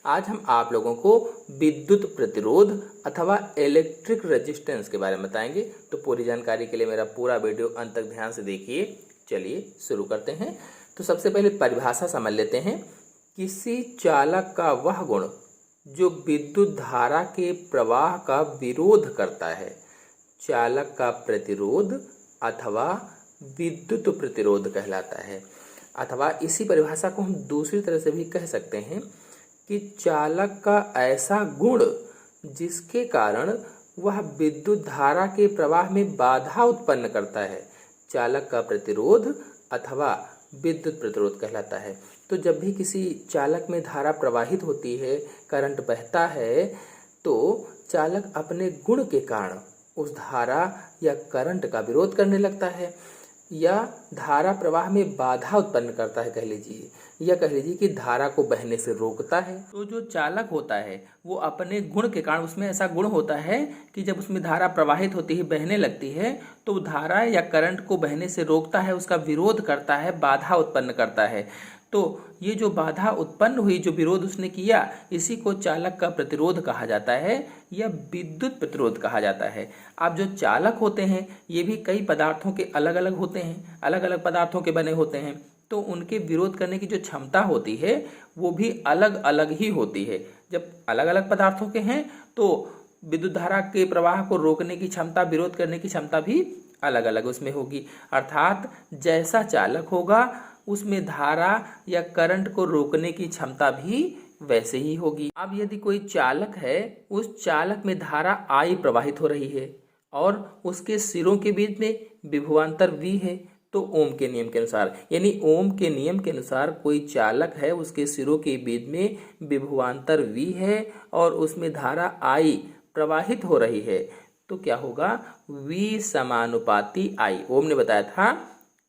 आज हम आप लोगों को विद्युत प्रतिरोध अथवा इलेक्ट्रिक रेजिस्टेंस के बारे में बताएंगे। तो पूरी जानकारी के लिए मेरा पूरा वीडियो अंत तक ध्यान से देखिए। चलिए शुरू करते हैं। तो सबसे पहले परिभाषा समझ लेते हैं। किसी चालक का वह गुण जो विद्युत धारा के प्रवाह का विरोध करता है, चालक का प्रतिरोध अथवा विद्युत प्रतिरोध कहलाता है। अथवा इसी परिभाषा को हम दूसरी तरह से भी कह सकते हैं कि चालक का ऐसा गुण जिसके कारण वह विद्युत धारा के प्रवाह में बाधा उत्पन्न करता है, चालक का प्रतिरोध अथवा विद्युत प्रतिरोध कहलाता है। तो जब भी किसी चालक में धारा प्रवाहित होती है, करंट बहता है, तो चालक अपने गुण के कारण उस धारा या करंट का विरोध करने लगता है या धारा प्रवाह में बाधा उत्पन्न करता है कह लीजिए, या कह लीजिए कि धारा को बहने से रोकता है। तो जो चालक होता है वो अपने गुण के कारण, उसमें ऐसा गुण होता है कि जब उसमें धारा प्रवाहित होती है, बहने लगती है, तो धारा या करंट को बहने से रोकता है, उसका विरोध करता है, बाधा उत्पन्न करता है। तो ये जो बाधा उत्पन्न हुई, जो विरोध उसने किया, इसी को चालक का प्रतिरोध कहा जाता है या विद्युत प्रतिरोध कहा जाता है। अब जो चालक होते हैं ये भी कई पदार्थों के अलग अलग होते हैं, अलग अलग पदार्थों के बने होते हैं। तो उनके विरोध करने की जो क्षमता होती है वो भी अलग अलग ही होती है। जब अलग अलग पदार्थों के हैं तो विद्युत धारा के प्रवाह को रोकने की क्षमता, विरोध करने की क्षमता भी अलग अलग उसमें होगी। अर्थात जैसा चालक होगा उसमें धारा या करंट को रोकने की क्षमता भी वैसे ही होगी। अब यदि कोई चालक है, उस चालक में धारा I प्रवाहित हो रही है और उसके सिरों के बीच में विभवांतर V है, तो ओम के नियम के अनुसार, यानी ओम के नियम के अनुसार कोई चालक है, उसके सिरों के बीच में विभवांतर V है और उसमें धारा I प्रवाहित हो रही है, तो क्या होगा? V समानुपाती I। ओम ने बताया था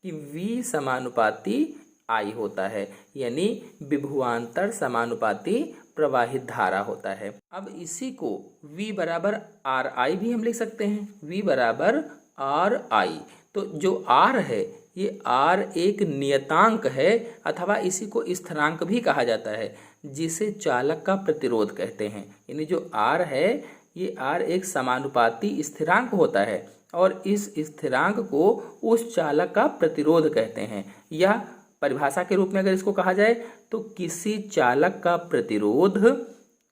कि V समानुपाती I होता है, यानी विभवांतर समानुपाती प्रवाहित धारा होता है। अब इसी को V बराबर RI भी हम लिख सकते हैं। V बराबर RI। तो जो R है ये R एक नियतांक है अथवा इसी को स्थिरांक भी कहा जाता है, जिसे चालक का प्रतिरोध कहते हैं। यानी जो R है ये R एक समानुपाती स्थिरांक होता है और इस स्थिरांक को उस चालक का प्रतिरोध कहते हैं। या परिभाषा के रूप में अगर इसको कहा जाए तो किसी चालक का प्रतिरोध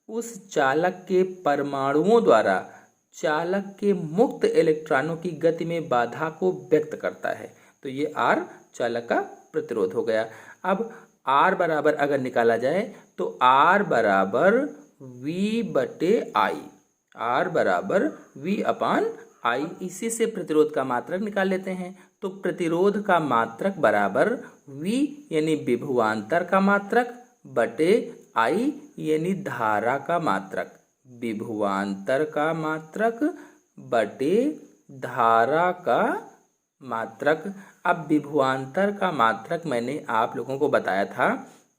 उस चालक के परमाणुओं द्वारा चालक के मुक्त इलेक्ट्रॉनों की गति में बाधा को व्यक्त करता है। तो ये R चालक का प्रतिरोध हो गया। अब R बराबर अगर निकाला जाए तो R बराबर V बटे I, R बराबर V अपान I। इसी से प्रतिरोध का मात्रक निकाल लेते हैं। तो प्रतिरोध का मात्रक बराबर V यानी विभवांतर का मात्रक बटे I यानी धारा का मात्रक। विभवांतर का मात्रक बटे धारा का मात्रक। अब विभवांतर का मात्रक मैंने आप लोगों को बताया था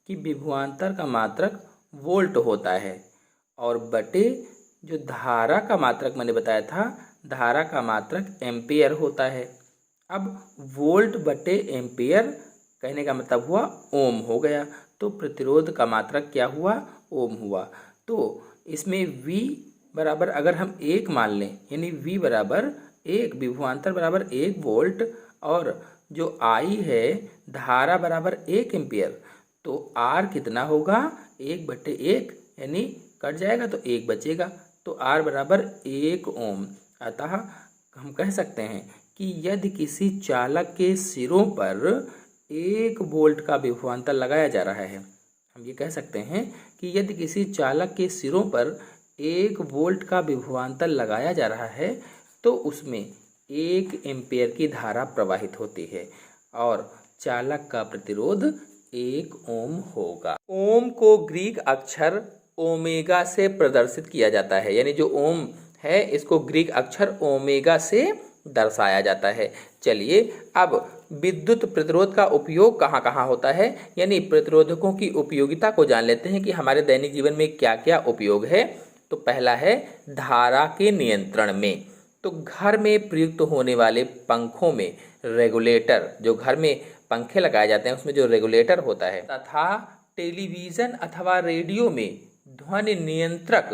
कि विभवांतर का मात्रक वोल्ट होता है और बटे जो धारा का मात्रक मैंने बताया था, धारा का मात्रक एम्पियर होता है। अब वोल्ट बटे एम्पियर कहने का मतलब हुआ ओम हो गया, तो प्रतिरोध का मात्रक क्या हुआ? ओम हुआ। तो इसमें V बराबर अगर हम 1 मान लें, यानी V बराबर 1, विभवांतर बराबर 1 वोल्ट और जो I है धारा बराबर 1 एम्पियर, तो R कितना होगा? 1 बटे 1, यानी कट जाएगा तो 1 बचेगा, तो R बराबर 1 ओम। अतः हम कह सकते हैं कि यदि किसी चालक के सिरों पर 1 वोल्ट का विभवांतर लगाया जा रहा है, हम ये कह सकते हैं कि यदि किसी चालक के सिरों पर 1 वोल्ट का विभवांतर लगाया जा रहा है तो उसमें 1 एम्पियर की धारा प्रवाहित होती है और चालक का प्रतिरोध 1 ओम होगा। ओम को ग्रीक अक्षर ओमेगा से प्रदर्शित किया जाता है, यानी जो ओम है इसको ग्रीक अक्षर ओमेगा से दर्शाया जाता है। चलिए अब विद्युत प्रतिरोध का उपयोग कहाँ कहाँ होता है, यानी प्रतिरोधकों की उपयोगिता को जान लेते हैं कि हमारे दैनिक जीवन में क्या क्या उपयोग है। तो पहला है धारा के नियंत्रण में। तो घर में प्रयुक्त होने वाले पंखों में रेगुलेटर, जो घर में पंखे लगाए जाते हैं उसमें जो रेगुलेटर होता है, तथा टेलीविज़न अथवा रेडियो में ध्वनि नियंत्रक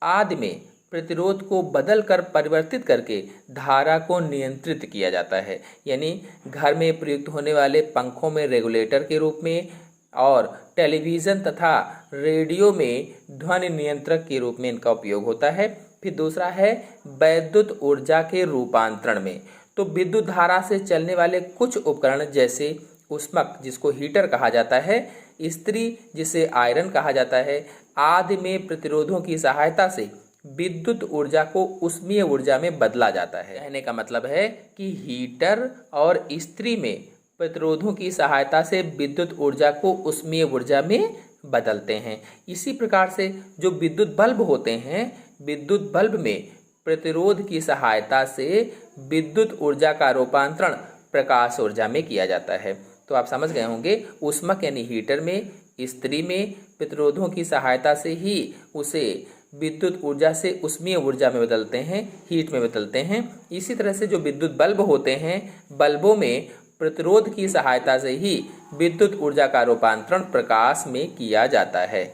आदि में प्रतिरोध को बदल कर परिवर्तित करके धारा को नियंत्रित किया जाता है। यानी घर में प्रयुक्त होने वाले पंखों में रेगुलेटर के रूप में और टेलीविज़न तथा रेडियो में ध्वनि नियंत्रक के रूप में इनका उपयोग होता है। फिर दूसरा है वैद्युत ऊर्जा के रूपांतरण में। तो विद्युत धारा से चलने वाले कुछ उपकरण जैसे ऊष्मक जिसको हीटर कहा जाता है, इस्त्री जिसे आयरन कहा जाता है, आदि में प्रतिरोधों की सहायता से विद्युत ऊर्जा को ऊष्मीय ऊर्जा में बदला जाता है। कहने का मतलब है कि हीटर और इस्त्री में प्रतिरोधों की सहायता से विद्युत ऊर्जा को ऊष्मीय ऊर्जा में बदलते हैं। इसी प्रकार से जो विद्युत बल्ब होते हैं, विद्युत बल्ब में प्रतिरोध की सहायता से विद्युत ऊर्जा का रूपांतरण प्रकाश ऊर्जा में किया जाता है। तो आप समझ गए होंगे, ऊष्मक यानी हीटर में, इस्त्री में प्रतिरोधों की सहायता से ही उसे विद्युत ऊर्जा से ऊष्मीय ऊर्जा में बदलते हैं, हीट में बदलते हैं। इसी तरह से जो विद्युत बल्ब होते हैं, बल्बों में प्रतिरोध की सहायता से ही विद्युत ऊर्जा का रूपांतरण प्रकाश में किया जाता है।